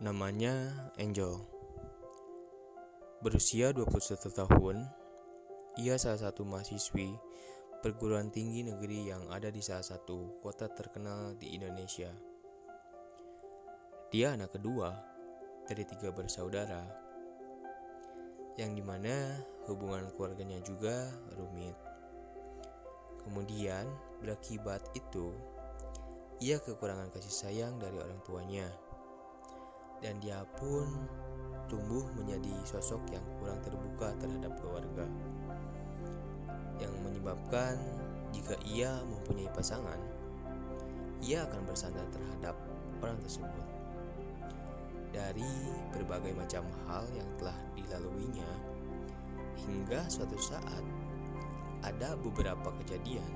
Namanya Angel. Berusia 21 tahun, ia salah satu mahasiswi perguruan tinggi negeri yang ada di salah satu kota terkenal di Indonesia. Dia anak kedua dari 3 bersaudara, yang dimana hubungan keluarganya juga rumit. Kemudian, berakibat itu, ia kekurangan kasih sayang dari orang tuanya. Dan dia pun tumbuh menjadi sosok yang kurang terbuka terhadap keluarga, yang menyebabkan jika ia mempunyai pasangan, ia akan bersandar terhadap orang tersebut. Dari berbagai macam hal yang telah dilaluinya, hingga suatu saat ada beberapa kejadian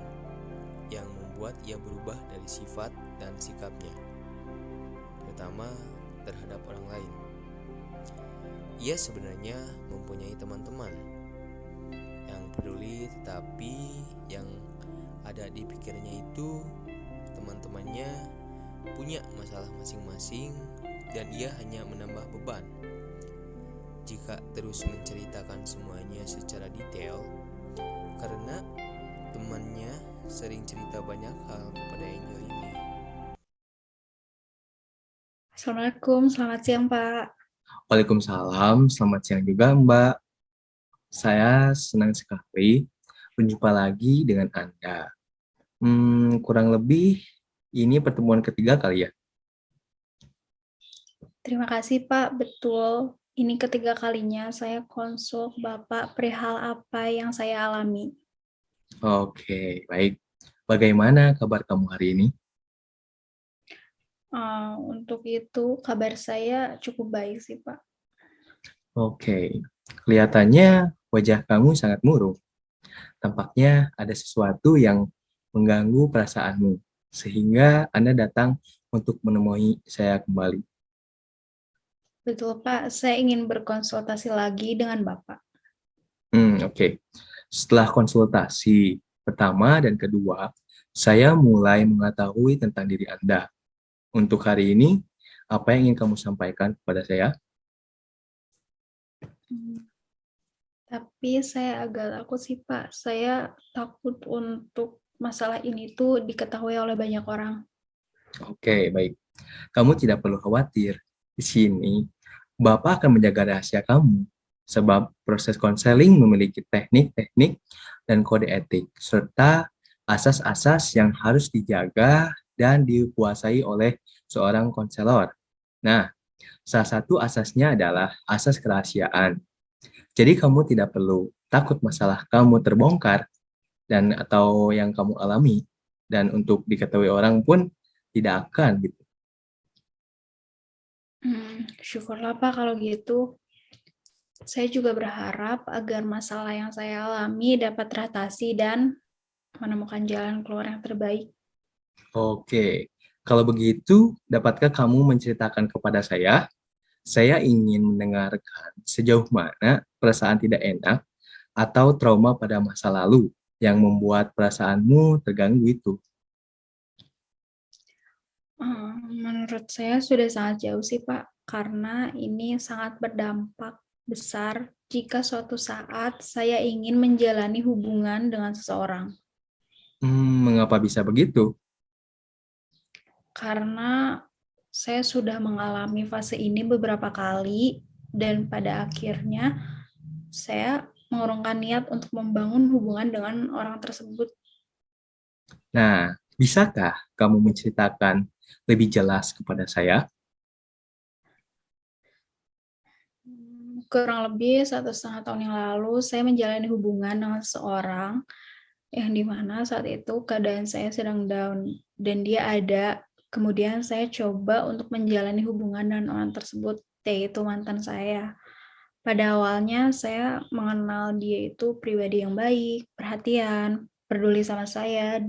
yang membuat ia berubah dari sifat dan sikapnya, terutama terhadap orang lain. Ia sebenarnya mempunyai teman-teman yang peduli, tetapi yang ada di pikirnya itu teman-temannya punya masalah masing-masing dan ia hanya menambah beban. Jika terus menceritakan semuanya secara detail, karena temannya sering cerita banyak hal kepada Angel ini. Assalamualaikum, selamat siang Pak. Waalaikumsalam, selamat siang juga Mbak. Saya senang sekali berjumpa lagi dengan Anda. Kurang lebih ini pertemuan ketiga kali ya? Terima kasih Pak, betul. Ini ketiga kalinya saya konsul Bapak perihal apa yang saya alami. Oke, baik. Bagaimana kabar kamu hari ini? Untuk itu kabar saya cukup baik sih Pak. Oke, kelihatannya wajah kamu sangat murung. Tampaknya ada sesuatu yang mengganggu perasaanmu, sehingga Anda datang untuk menemui saya kembali. Betul Pak, saya ingin berkonsultasi lagi dengan Bapak. Oke. Setelah konsultasi pertama dan kedua, saya mulai mengetahui tentang diri Anda. Untuk hari ini, apa yang ingin kamu sampaikan kepada saya? Tapi saya agak takut sih Pak. Saya takut untuk masalah ini tuh diketahui oleh banyak orang. Oke, baik. Kamu tidak perlu khawatir. Di sini, Bapak akan menjaga rahasia kamu, sebab proses konseling memiliki teknik-teknik dan kode etik, serta asas-asas yang harus dijaga dan dikuasai oleh seorang konselor. Nah, salah satu asasnya adalah asas kerahasiaan. Jadi kamu tidak perlu takut masalah kamu terbongkar dan atau yang kamu alami, dan untuk diketahui orang pun tidak akan gitu. Syukurlah Pak kalau gitu. Saya juga berharap agar masalah yang saya alami dapat teratasi dan menemukan jalan keluar yang terbaik. Oke, kalau begitu dapatkah kamu menceritakan kepada saya? Saya ingin mendengarkan sejauh mana perasaan tidak enak atau trauma pada masa lalu yang membuat perasaanmu terganggu itu. Menurut saya sudah sangat jauh sih Pak, karena ini sangat berdampak besar jika suatu saat saya ingin menjalani hubungan dengan seseorang. Mengapa bisa begitu? Karena saya sudah mengalami fase ini beberapa kali dan pada akhirnya saya mengurungkan niat untuk membangun hubungan dengan orang tersebut. Nah, bisakah kamu menceritakan lebih jelas kepada saya? Kurang lebih 1,5 tahun yang lalu, saya menjalani hubungan dengan seseorang yang dimana saat itu keadaan saya sedang down dan dia ada. Kemudian saya coba untuk menjalani hubungan dengan orang tersebut, yaitu mantan saya. Pada awalnya saya mengenal dia itu pribadi yang baik, perhatian, peduli sama saya,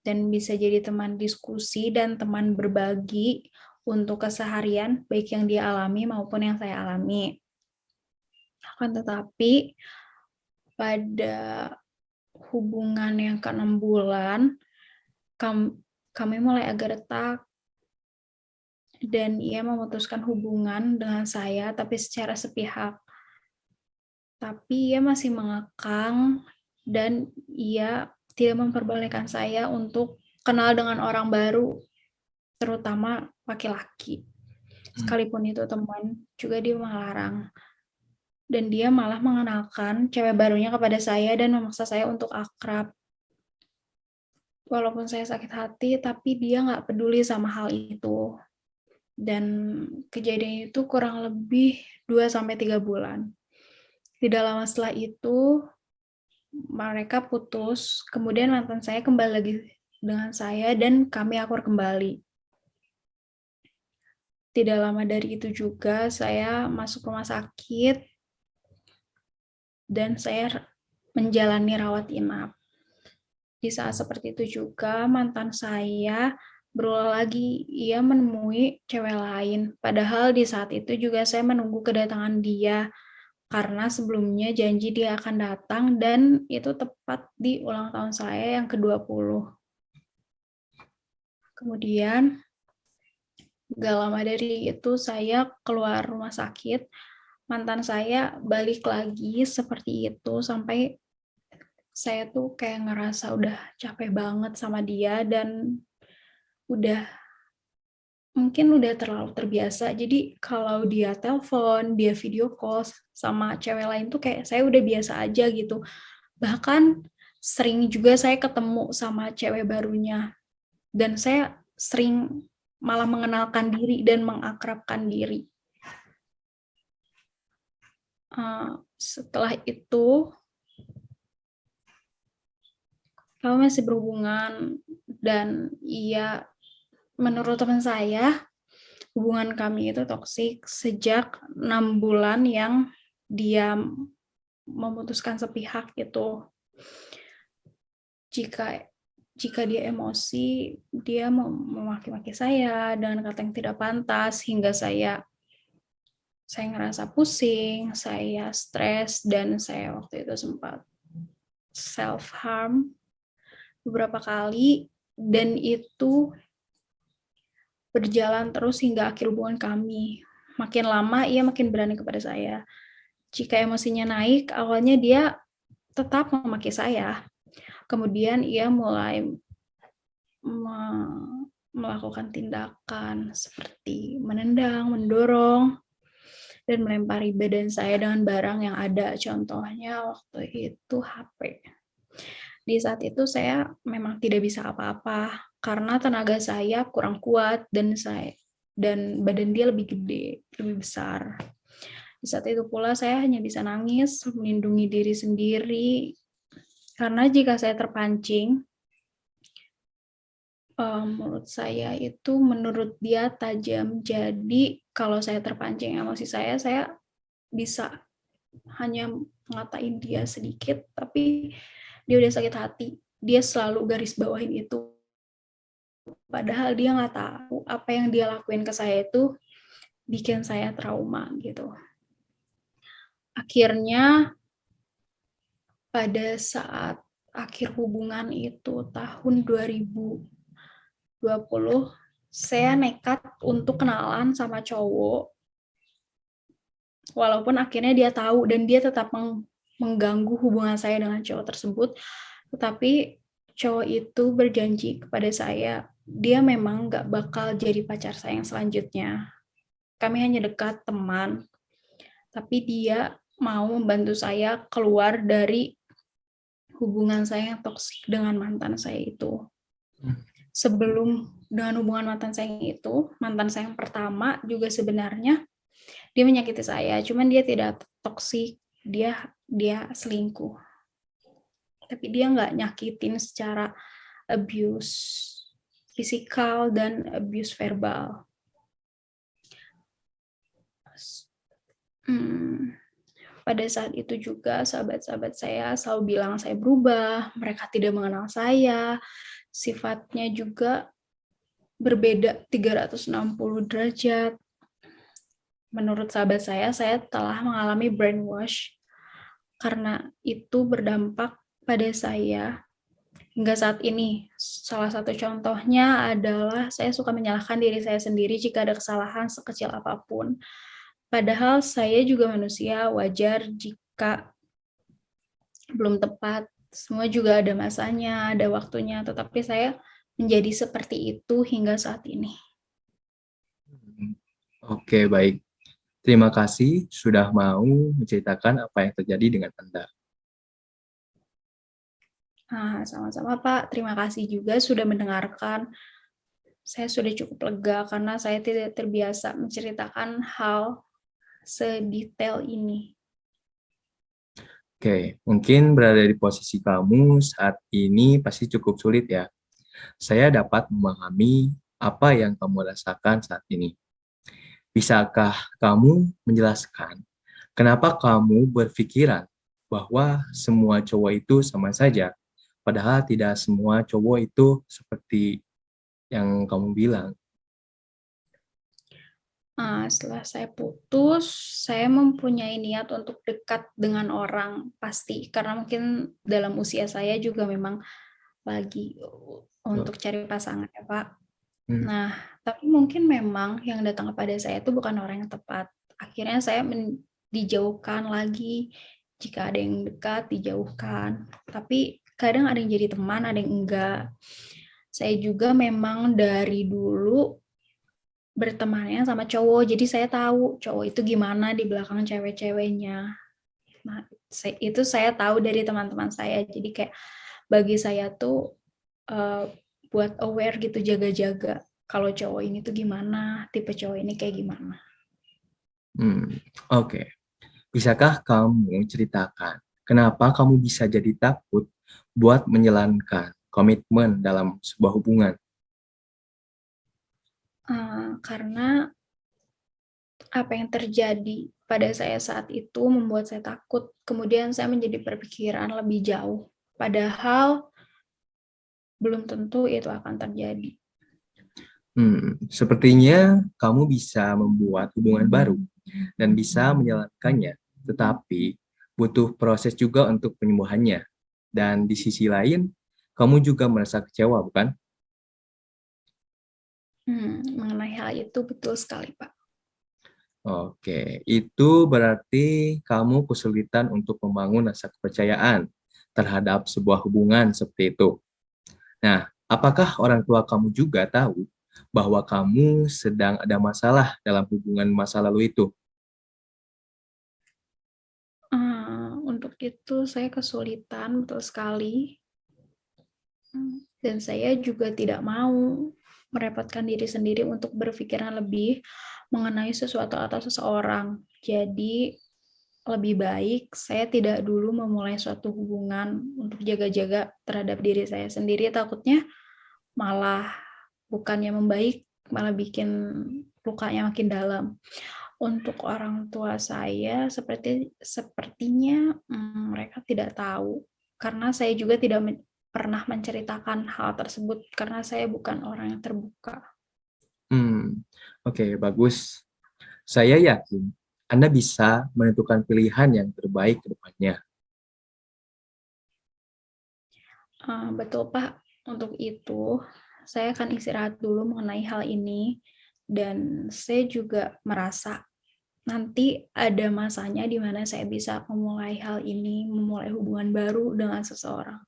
dan bisa jadi teman diskusi dan teman berbagi untuk keseharian, baik yang dia alami maupun yang saya alami. Akan tetapi pada hubungan yang ke-6 bulan, kami mulai agak retak. dan ia memutuskan hubungan dengan saya tapi secara sepihak. Tapi ia masih mengekang dan ia tidak memperbolehkan saya untuk kenal dengan orang baru, terutama laki-laki. Sekalipun itu teman, juga dia melarang. Dan dia malah mengenalkan cewek barunya kepada saya dan memaksa saya untuk akrab. Walaupun saya sakit hati, tapi dia nggak peduli sama hal itu. Dan kejadian itu kurang lebih 2-3 bulan. Tidak lama setelah itu, mereka putus, kemudian mantan saya kembali lagi dengan saya dan kami akur kembali. Tidak lama dari itu juga saya masuk rumah sakit dan saya menjalani rawat inap. Di saat seperti itu juga mantan saya berulang lagi, ia menemui cewek lain. Padahal di saat itu juga saya menunggu kedatangan dia karena sebelumnya janji dia akan datang dan itu tepat di ulang tahun saya yang ke-20. Kemudian gak lama dari itu saya keluar rumah sakit, mantan saya balik lagi seperti itu sampai saya tuh kayak ngerasa udah capek banget sama dia dan mungkin udah terlalu terbiasa. Jadi kalau dia telepon, dia video call sama cewek lain tuh kayak saya udah biasa aja gitu. Bahkan sering juga saya ketemu sama cewek barunya dan saya sering malah mengenalkan diri dan mengakrabkan diri. Setelah itu kami masih berhubungan dan menurut teman saya hubungan kami itu toksik sejak 6 bulan yang dia memutuskan sepihak itu. Jika dia emosi, dia memaki-maki saya dengan kata yang tidak pantas hingga saya ngerasa pusing, saya stres, dan saya waktu itu sempat self-harm beberapa kali, dan itu berjalan terus hingga akhir hubungan kami. Makin lama, ia makin berani kepada saya. Jika emosinya naik, awalnya dia tetap memaki saya. Kemudian ia mulai melakukan tindakan seperti menendang, mendorong, dan melempari badan saya dengan barang yang ada. Contohnya waktu itu HP. Di saat itu saya memang tidak bisa apa-apa karena tenaga saya kurang kuat dan badan dia lebih gede, lebih besar. Di saat itu pula saya hanya bisa nangis, melindungi diri sendiri karena jika saya terpancing, mulut saya itu menurut dia tajam. Jadi kalau saya terpancing emosi saya bisa hanya ngatain dia sedikit, tapi dia udah sakit hati. Dia selalu garis bawahin itu. Padahal dia nggak tahu apa yang dia lakuin ke saya itu bikin saya trauma gitu. Akhirnya pada saat akhir hubungan itu tahun 2020, saya nekat untuk kenalan sama cowok. Walaupun akhirnya dia tahu dan dia tetap mengganggu hubungan saya dengan cowok tersebut, tetapi cowok itu berjanji kepada saya, dia memang gak bakal jadi pacar saya yang selanjutnya. Kami hanya dekat teman, tapi dia mau membantu saya keluar dari hubungan saya yang toksik dengan mantan saya itu. Sebelum dengan hubungan mantan saya yang pertama juga sebenarnya dia menyakiti saya, cuman dia tidak toksik, dia selingkuh. Tapi dia nggak nyakitin secara abuse fisikal dan abuse verbal. Pada saat itu juga sahabat-sahabat saya selalu bilang saya berubah, mereka tidak mengenal saya, sifatnya juga berbeda 360 derajat. Menurut sahabat saya telah mengalami brainwash karena itu berdampak pada saya hingga saat ini. Salah satu contohnya adalah saya suka menyalahkan diri saya sendiri jika ada kesalahan sekecil apapun. Padahal saya juga manusia, wajar jika belum tepat. Semua juga ada masanya, ada waktunya, tetapi saya menjadi seperti itu hingga saat ini. Oke, baik. Terima kasih sudah mau menceritakan apa yang terjadi dengan Anda. Sama-sama Pak, terima kasih juga sudah mendengarkan. Saya sudah cukup lega karena saya tidak terbiasa menceritakan hal sedetail ini. Oke, mungkin berada di posisi kamu saat ini pasti cukup sulit ya. Saya dapat memahami apa yang kamu rasakan saat ini. Bisakah kamu menjelaskan kenapa kamu berpikiran bahwa semua cowok itu sama saja, padahal tidak semua cowok itu seperti yang kamu bilang? Setelah saya putus, saya mempunyai niat untuk dekat dengan orang pasti, karena mungkin dalam usia saya juga memang lagi untuk cari pasangan ya Pak. Nah, tapi mungkin memang yang datang kepada saya itu bukan orang yang tepat. Akhirnya saya dijauhkan lagi, jika ada yang dekat dijauhkan. Tapi kadang ada yang jadi teman, ada yang enggak. Saya juga memang dari dulu bertemannya sama cowok, jadi saya tahu cowok itu gimana di belakang cewek-ceweknya. Nah, itu saya tahu dari teman-teman saya. Jadi kayak bagi saya tuh buat aware gitu, jaga-jaga kalau cowok ini tuh gimana, tipe cowok ini kayak gimana. Oke. Bisakah kamu ceritakan kenapa kamu bisa jadi takut buat menjalankan komitmen dalam sebuah hubungan? Karena apa yang terjadi pada saya saat itu membuat saya takut. Kemudian saya menjadi berpikiran lebih jauh. Padahal belum tentu itu akan terjadi. Sepertinya kamu bisa membuat hubungan baru dan bisa menjalankannya, tetapi butuh proses juga untuk penyembuhannya. Dan di sisi lain, kamu juga merasa kecewa, bukan? Mengenai hal itu betul sekali, Pak. Oke, itu berarti kamu kesulitan untuk membangun rasa kepercayaan terhadap sebuah hubungan seperti itu. Nah, apakah orang tua kamu juga tahu bahwa kamu sedang ada masalah dalam hubungan masa lalu itu? Untuk itu saya kesulitan betul sekali. Dan saya juga tidak mau merepotkan diri sendiri untuk berpikiran lebih mengenai sesuatu atau seseorang. Jadi lebih baik saya tidak dulu memulai suatu hubungan untuk jaga-jaga terhadap diri saya sendiri, takutnya malah bukannya membaik, malah bikin lukanya makin dalam. Untuk orang tua saya sepertinya mereka tidak tahu, karena saya juga tidak pernah menceritakan hal tersebut karena saya bukan orang yang terbuka. Oke, bagus. Saya yakin Anda bisa menentukan pilihan yang terbaik ke depannya. Betul Pak, untuk itu saya akan istirahat dulu mengenai hal ini, dan saya juga merasa nanti ada masanya di mana saya bisa memulai hal ini, memulai hubungan baru dengan seseorang.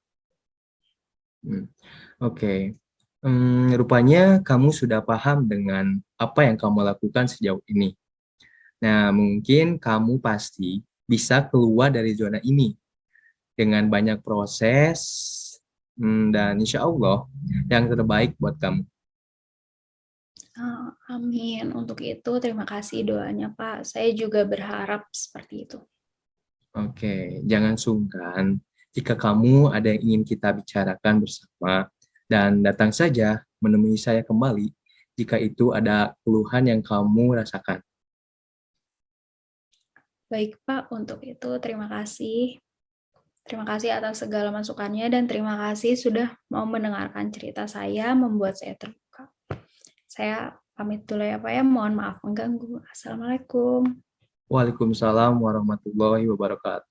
Oke. Rupanya kamu sudah paham dengan apa yang kamu lakukan sejauh ini. Nah, mungkin kamu pasti bisa keluar dari zona ini dengan banyak proses dan insya Allah yang terbaik buat kamu. Amin. Untuk itu terima kasih doanya Pak. Saya juga berharap seperti itu. Oke, jangan sungkan jika kamu ada yang ingin kita bicarakan bersama dan datang saja menemui saya kembali jika itu ada keluhan yang kamu rasakan. Baik Pak, untuk itu terima kasih. Terima kasih atas segala masukannya dan terima kasih sudah mau mendengarkan cerita saya, membuat saya terbuka. Saya pamit dulu ya Pak ya, mohon maaf mengganggu. Assalamualaikum. Waalaikumsalam warahmatullahi wabarakatuh.